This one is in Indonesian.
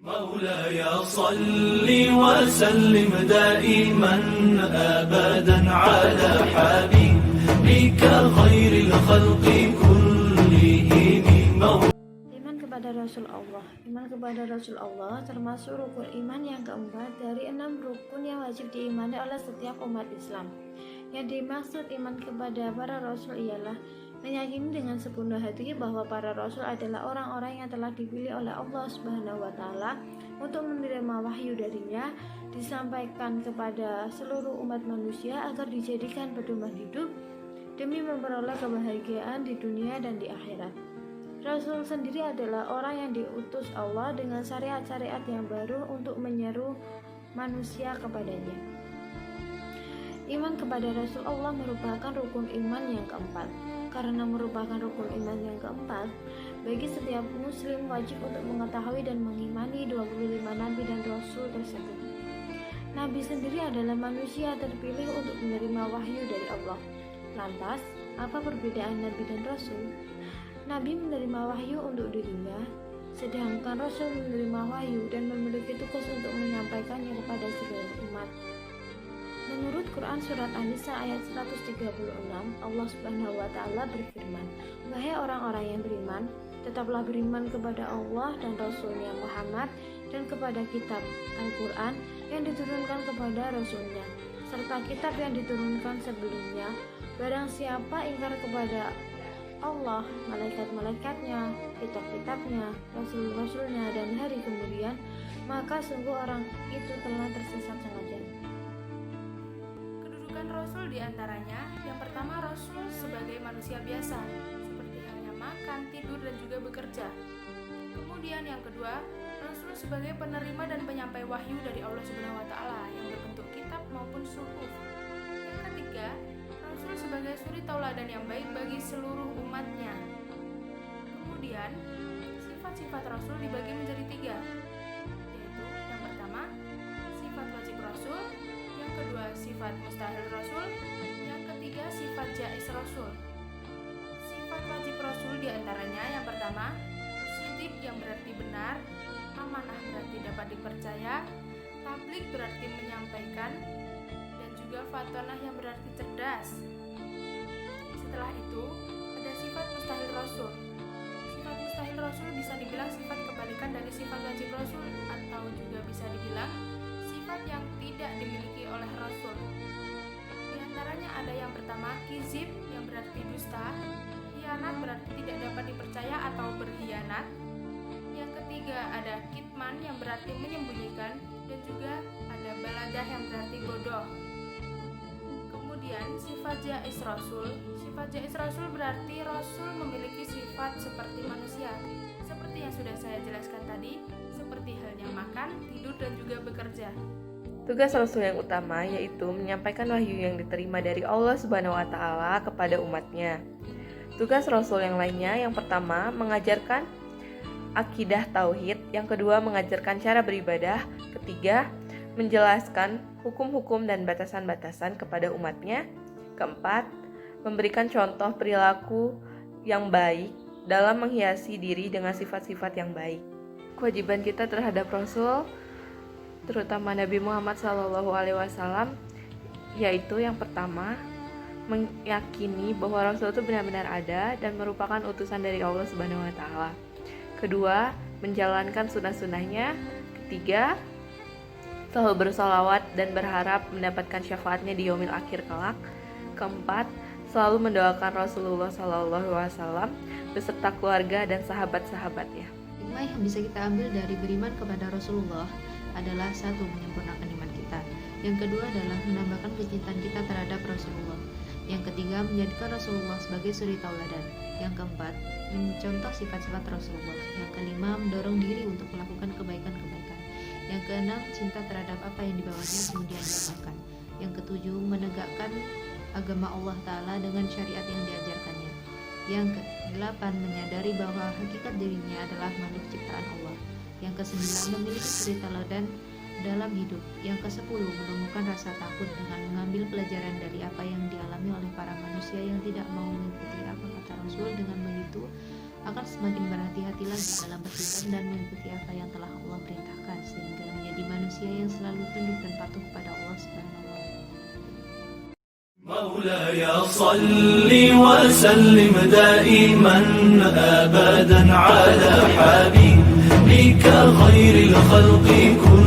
مولاي صل وسلم دائما أبدا على حبيبك خير الخلق كلهم. Iman kepada Rasul Allah. Iman kepada Rasul Allah termasuk rukun iman yang keempat dari 6 rukun yang wajib diimani oleh setiap umat Islam. Yang dimaksud iman kepada para Rasul ialah meyakini dengan sepenuh hati bahwa para Rasul adalah orang-orang yang telah dipilih oleh Allah Subhanahu wa Ta'ala untuk menerima wahyu darinya, disampaikan kepada seluruh umat manusia agar dijadikan pedoman hidup demi memperoleh kebahagiaan di dunia dan di akhirat. Rasul sendiri adalah orang yang diutus Allah dengan syariat-syariat yang baru untuk menyeru manusia kepadanya. Iman kepada Rasul Allah merupakan rukun iman yang keempat. Karena merupakan rukun iman yang keempat, bagi setiap muslim wajib untuk mengetahui dan mengimani 25 nabi dan rasul tersebut. Nabi sendiri adalah manusia terpilih untuk menerima wahyu dari Allah. Lantas, apa perbedaan nabi dan rasul? Nabi menerima wahyu untuk dirinya, sedangkan Rasul menerima wahyu dan memiliki tugas untuk menyampaikannya kepada seluruh umat. Menurut Quran Surat An-Nisa ayat 136, Allah Subhanahu wa Ta'ala berfirman, "Wahai orang-orang yang beriman, tetaplah beriman kepada Allah dan Rasulnya Muhammad dan kepada kitab Al-Quran yang diturunkan kepada Rasulnya, serta kitab yang diturunkan sebelumnya. Barang siapa ingkar kepada Allah, malaikat-malaikatnya, kitab-kitabnya, rasul-rasulnya, dan hari kemudian, maka sungguh orang itu telah tersesat sangat jauh." Kedudukan Rasul diantaranya, yang pertama Rasul sebagai manusia biasa, seperti halnya makan, tidur, dan juga bekerja. Kemudian yang kedua, Rasul sebagai penerima dan penyampai wahyu dari Allah Subhanahu wa Ta'ala yang berbentuk kitab maupun suhuf. Yang ketiga, Rasul sebagai suri tauladan yang baik bagi seluruh umatnya. Kemudian, sifat-sifat Rasul dibagi menjadi 3, yaitu yang pertama, sifat wajib Rasul, yang kedua, sifat mustahil Rasul, yang ketiga, sifat jaiz Rasul. Sifat wajib Rasul diantaranya yang pertama, shidik yang berarti benar, amanah berarti dapat dipercaya, tabligh berarti menyampaikan, dan juga fatonah yang berarti cerdas. Setelah itu, ada sifat mustahil Rasul. Sifat mustahil Rasul bisa dibilang sifat kebalikan dari sifat wajib Rasul, atau juga bisa dibilang sifat yang tidak dimiliki oleh Rasul. Di antaranya ada yang pertama, kizib yang berarti dusta, khianat berarti tidak dapat dipercaya atau berkhianat. Yang ketiga ada kitman yang berarti menyembunyikan, dan juga ada baladah yang berarti bodoh. Kemudian sifat jaiz Rasul. Sifat jaiz Rasul berarti Rasul memiliki sifat seperti manusia, seperti yang sudah saya jelaskan tadi, seperti halnya makan, tidur, dan juga bekerja. Tugas Rasul yang utama yaitu menyampaikan wahyu yang diterima dari Allah Subhanahu wa Ta'ala kepada umatnya. Tugas Rasul yang lainnya, yang pertama mengajarkan akidah tauhid, yang kedua mengajarkan cara beribadah, ketiga menjelaskan hukum-hukum dan batasan-batasan kepada umatnya, keempat memberikan contoh perilaku yang baik dalam menghiasi diri dengan sifat-sifat yang baik. Kewajiban kita terhadap Rasul, terutama Nabi Muhammad SAW, yaitu yang pertama meyakini bahwa Rasul itu benar-benar ada dan merupakan utusan dari Allah Subhanahu wa Ta'ala. Kedua, menjalankan sunnah-sunnahnya. Ketiga, selalu bersolawat dan berharap mendapatkan syafaatnya di yaumil akhir kelak. Keempat, selalu mendoakan Rasulullah SAW beserta keluarga dan sahabat-sahabatnya. Hikmah yang bisa kita ambil dari beriman kepada Rasulullah adalah satu, menyempurnakan iman kita. Yang kedua adalah menambahkan kecintaan kita terhadap Rasulullah. Yang ketiga, menjadikan Rasulullah sebagai suri tauladan. Yang keempat, mencontoh sifat-sifat Rasulullah. Yang kelima, mendorong diri untuk melakukan kebaikan-kebaikan. Yang keenam, cinta terhadap apa yang dibawanya kemudian diamalkan. Yang ketujuh, menegakkan agama Allah Ta'ala dengan syariat yang diajarkannya. Yang kedelapan, menyadari bahwa hakikat dirinya adalah makhluk ciptaan Allah. Yang kesembilan, memiliki suri tauladan dalam hidup. Yang kesepuluh, menemukan rasa takut dengan mengambil pelajaran dari apa yang dialami oleh para manusia yang tidak mau mengikuti apa kata Rasul. Dengan begitu akan semakin berhati-hati lagi dalam bertindak dan mengikuti apa yang telah Allah perintahkan. manusia yang selalu tunduk dan patuh kepada Allah Subhanahu wa Ta'ala. مولاي صل وسلم دائما أبدا على حبيبك خير الخلق كلهم